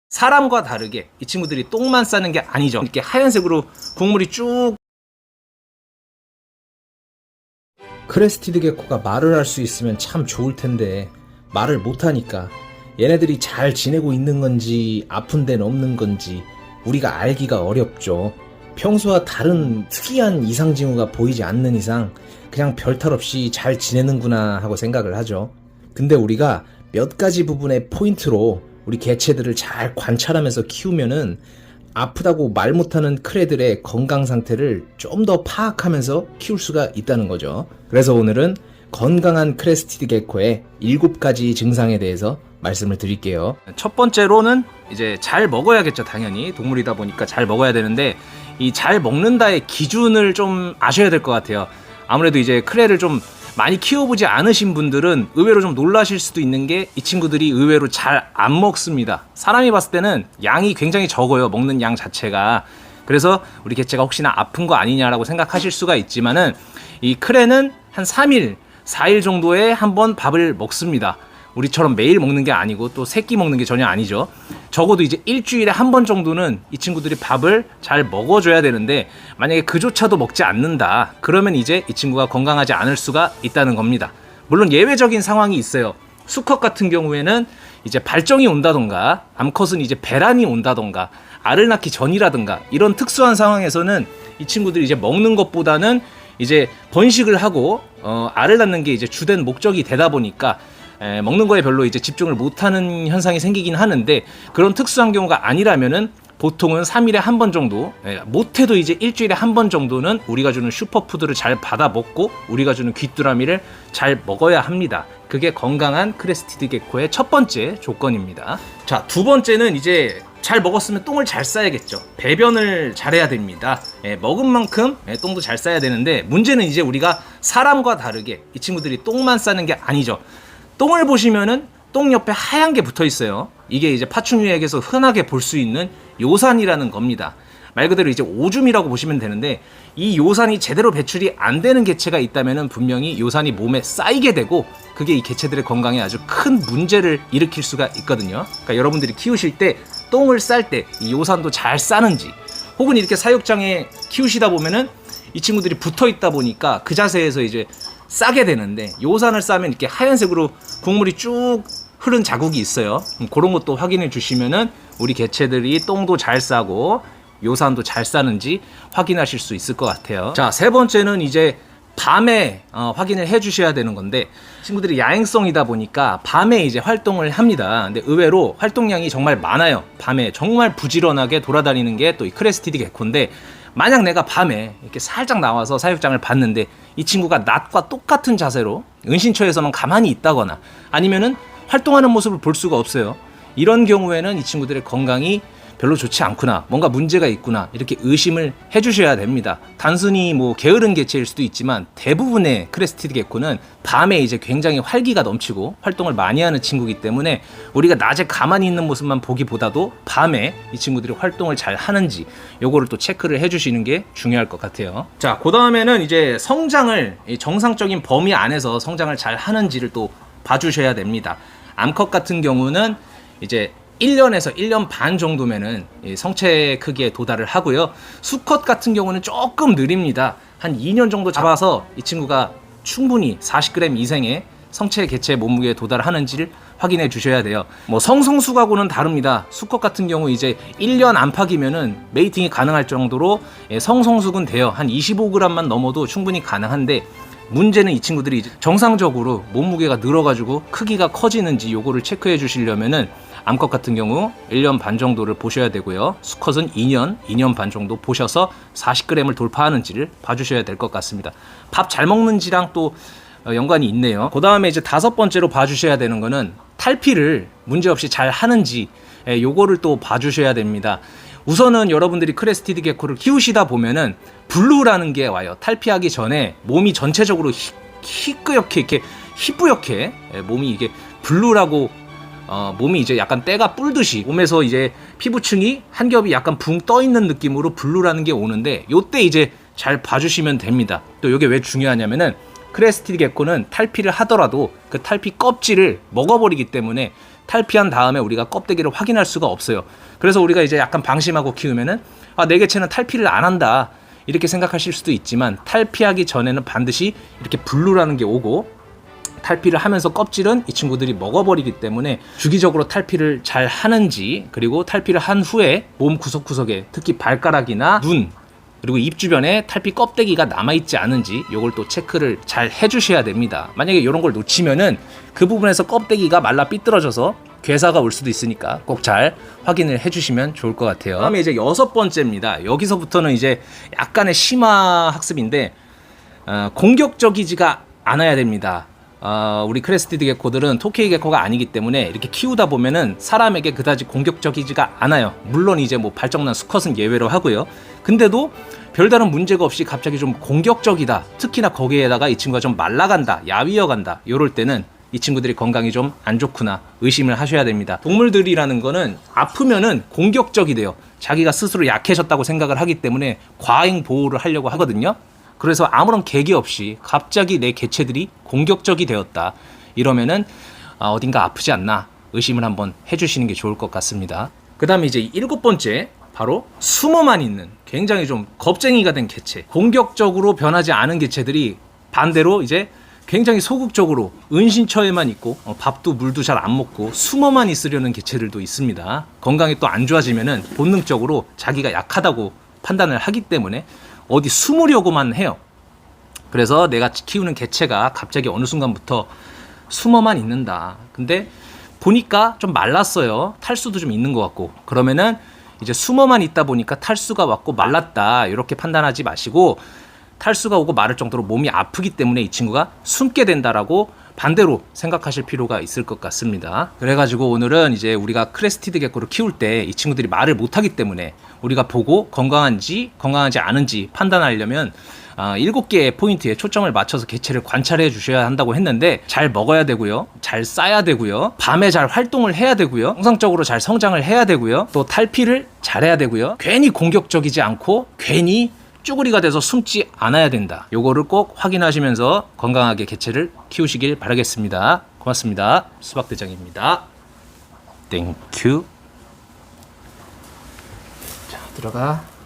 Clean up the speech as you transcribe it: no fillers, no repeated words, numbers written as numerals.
사람과 다르게 이 친구들이 똥만 싸는 게 아니죠. 이렇게 하얀색으로 국물이 쭉. 크레스티드 게코가 말을 할 수 있으면 참 좋을 텐데 말을 못하니까 얘네들이 잘 지내고 있는 건지 아픈 데는 없는 건지 우리가 알기가 어렵죠. 평소와 다른 특이한 이상 징후가 보이지 않는 이상 그냥 별탈 없이 잘 지내는구나 하고 생각을 하죠. 근데 우리가 몇 가지 부분의 포인트로 우리 개체들을 잘 관찰하면서 키우면은 아프다고 말 못하는 크레들의 건강 상태를 좀 더 파악하면서 키울 수가 있다는 거죠. 그래서 오늘은 건강한 크레스티드 게코의 7가지 증상에 대해서 말씀을 드릴게요. 첫 번째로는 이제 잘 먹어야겠죠. 당연히 동물이다 보니까 잘 먹어야 되는데 이 잘 먹는다의 기준을 좀 아셔야 될 것 같아요. 아무래도 이제 크레를 좀 많이 키워보지 않으신 분들은 의외로 좀 놀라실 수도 있는 게 이 친구들이 의외로 잘 안 먹습니다. 사람이 봤을 때는 양이 굉장히 적어요. 먹는 양 자체가. 그래서 우리 개체가 혹시나 아픈 거 아니냐라고 생각하실 수가 있지만은 이 크레는 한 3일, 4일 정도에 한번 밥을 먹습니다. 우리처럼 매일 먹는 게 아니고 또 새끼 먹는 게 전혀 아니죠. 적어도 이제 일주일에 한 번 정도는 이 친구들이 밥을 잘 먹어줘야 되는데 만약에 그조차도 먹지 않는다 그러면 이제 이 친구가 건강하지 않을 수가 있다는 겁니다. 물론 예외적인 상황이 있어요. 수컷 같은 경우에는 이제 발정이 온다던가 암컷은 이제 배란이 온다던가 알을 낳기 전이라든가 이런 특수한 상황에서는 이 친구들이 이제 먹는 것보다는 이제 번식을 하고 알을 낳는 게 이제 주된 목적이 되다 보니까 먹는 거에 별로 이제 집중을 못하는 현상이 생기긴 하는데 그런 특수한 경우가 아니라면은 보통은 3일에 한 번 정도, 못해도 이제 일주일에 한 번 정도는 우리가 주는 슈퍼푸드를 잘 받아 먹고 우리가 주는 귀뚜라미를 잘 먹어야 합니다. 그게 건강한 크레스티드 게코의 첫 번째 조건입니다. 자, 두 번째는 이제 잘 먹었으면 똥을 잘 싸야겠죠. 배변을 잘해야 됩니다. 먹은 만큼 똥도 잘 싸야 되는데 문제는 이제 우리가 사람과 다르게 이 친구들이 똥만 싸는 게 아니죠. 똥을 보시면은 똥 옆에 하얀 게 붙어 있어요. 이게 이제 파충류에게서 흔하게 볼 수 있는 요산이라는 겁니다. 말 그대로 이제 오줌이라고 보시면 되는데 이 요산이 제대로 배출이 안 되는 개체가 있다면은 분명히 요산이 몸에 쌓이게 되고 그게 이 개체들의 건강에 아주 큰 문제를 일으킬 수가 있거든요. 그러니까 여러분들이 키우실 때 똥을 쌀 때 이 요산도 잘 싸는지 혹은 이렇게 사육장에 키우시다 보면은 이 친구들이 붙어 있다 보니까 그 자세에서 이제 싸게 되는데 요산을 싸면 이렇게 하얀색으로 국물이 쭉 흐른 자국이 있어요. 그런 것도 확인해 주시면은 우리 개체들이 똥도 잘 싸고 요산도 잘 싸는지 확인하실 수 있을 것 같아요. 자, 세 번째는 이제 밤에 확인을 해 주셔야 되는 건데 친구들이 야행성이다 보니까 밤에 이제 활동을 합니다. 근데 의외로 활동량이 정말 많아요. 밤에 정말 부지런하게 돌아다니는 게 또 이 크레스티드 게코인데 만약 내가 밤에 이렇게 살짝 나와서 사육장을 봤는데 이 친구가 낮과 똑같은 자세로 은신처에서만 가만히 있다거나 아니면은 활동하는 모습을 볼 수가 없어요. 이런 경우에는 이 친구들의 건강이 별로 좋지 않구나, 뭔가 문제가 있구나 이렇게 의심을 해주셔야 됩니다. 단순히 뭐 게으른 개체일 수도 있지만 대부분의 크레스티드 게코는 밤에 이제 굉장히 활기가 넘치고 활동을 많이 하는 친구이기 때문에 우리가 낮에 가만히 있는 모습만 보기보다도 밤에 이 친구들이 활동을 잘 하는지 요거를 또 체크를 해주시는 게 중요할 것 같아요. 자, 그 다음에는 이제 성장을 정상적인 범위 안에서 성장을 잘 하는지를 또 봐주셔야 됩니다. 암컷 같은 경우는 이제 1년에서 1년 반 정도면은 성체 크기에 도달을 하고요. 수컷 같은 경우는 조금 느립니다. 한 2년 정도 잡아서 이 친구가 충분히 40g 이상의 성체 개체 몸무게에 도달하는지를 확인해 주셔야 돼요. 뭐 성성숙하고는 다릅니다. 수컷 같은 경우 이제 1년 안팎이면은 메이팅이 가능할 정도로 성성숙은 돼요. 한 25g만 넘어도 충분히 가능한데 문제는 이 친구들이 정상적으로 몸무게가 늘어가지고 크기가 커지는지 요거를 체크해 주시려면은 암컷 같은 경우 1년 반 정도를 보셔야 되고요. 수컷은 2년 반 정도 보셔서 40g을 돌파하는지를 봐주셔야 될 것 같습니다. 밥 잘 먹는지랑 또 연관이 있네요. 그 다음에 이제 다섯 번째로 봐주셔야 되는 거는 탈피를 문제없이 잘 하는지 요거를 또 봐주셔야 됩니다. 우선은 여러분들이 크레스티드 게코를 키우시다 보면은 블루라는 게 와요. 탈피하기 전에 몸이 전체적으로 희뿌옇게 이렇게 희뿌옇게 몸이 이게 블루라고 몸이 이제 약간 때가 뿔듯이 몸에서 이제 피부층이 한 겹이 약간 붕 떠 있는 느낌으로 블루라는 게 오는데 요때 이제 잘 봐주시면 됩니다. 또 이게 왜 중요하냐면은 크레스티드 게코는 탈피를 하더라도 그 탈피 껍질을 먹어버리기 때문에 탈피한 다음에 우리가 껍데기를 확인할 수가 없어요. 그래서 우리가 이제 약간 방심하고 키우면은 내 개체는 탈피를 안 한다 이렇게 생각하실 수도 있지만, 탈피하기 전에는 반드시 이렇게 블루라는 게 오고 탈피를 하면서 껍질은 이 친구들이 먹어버리기 때문에 주기적으로 탈피를 잘 하는지, 그리고 탈피를 한 후에 몸 구석구석에 특히 발가락이나 눈 그리고 입 주변에 탈피 껍데기가 남아있지 않은지 요걸 또 체크를 잘 해주셔야 됩니다. 만약에 이런 걸 놓치면은 그 부분에서 껍데기가 말라 삐뚤어져서 괴사가 올 수도 있으니까 꼭 잘 확인을 해주시면 좋을 것 같아요. 다음에 이제 6번째입니다. 여기서부터는 이제 약간의 심화 학습인데, 공격적이지가 않아야 됩니다. 우리 크레스티드 게코들은 토케이 게코가 아니기 때문에 이렇게 키우다 보면은 사람에게 그다지 공격적이지가 않아요. 물론 이제 뭐 발정난 수컷은 예외로 하고요. 근데도 별다른 문제가 없이 갑자기 좀 공격적이다, 특히나 거기에다가 이 친구가 좀 말라간다, 야위어간다, 이럴 때는 이 친구들이 건강이 좀 안 좋구나 의심을 하셔야 됩니다. 동물들이라는 거는 아프면은 공격적이 돼요. 자기가 스스로 약해졌다고 생각을 하기 때문에 과잉 보호를 하려고 하거든요. 그래서 아무런 계기 없이 갑자기 내 개체들이 공격적이 되었다 이러면은 어딘가 아프지 않나 의심을 한번 해주시는 게 좋을 것 같습니다. 그 다음에 이제 7번째, 바로 숨어만 있는 굉장히 좀 겁쟁이가 된 개체, 공격적으로 변하지 않은 개체들이 반대로 이제 굉장히 소극적으로 은신처에만 있고 밥도 물도 잘 안 먹고 숨어만 있으려는 개체들도 있습니다. 건강이 또 안 좋아지면은 본능적으로 자기가 약하다고 판단을 하기 때문에 어디 숨으려고만 해요. 그래서 내가 키우는 개체가 갑자기 어느 순간부터 숨어만 있는다. 근데 보니까 좀 말랐어요. 탈수도 좀 있는 것 같고. 그러면은 이제 숨어만 있다 보니까 탈수가 왔고 말랐다 이렇게 판단하지 마시고, 탈수가 오고 마를 정도로 몸이 아프기 때문에 이 친구가 숨게 된다라고 반대로 생각하실 필요가 있을 것 같습니다. 그래가지고 오늘은 이제 우리가 크레스티드 게코를 키울 때 이 친구들이 말을 못하기 때문에 우리가 보고 건강한지 건강하지 않은지 판단하려면 7개의 포인트에 초점을 맞춰서 개체를 관찰해 주셔야 한다고 했는데, 잘 먹어야 되고요, 잘 싸야 되고요, 밤에 잘 활동을 해야 되고요, 정상적으로 잘 성장을 해야 되고요, 또 탈피를 잘해야 되고요, 괜히 공격적이지 않고 괜히 쭈구리가 돼서 숨지 않아야 된다. 요거를 꼭 확인하시면서 건강하게 개체를 키우시길 바라겠습니다. 고맙습니다. 수박대장입니다. 땡큐. 자, 들어가.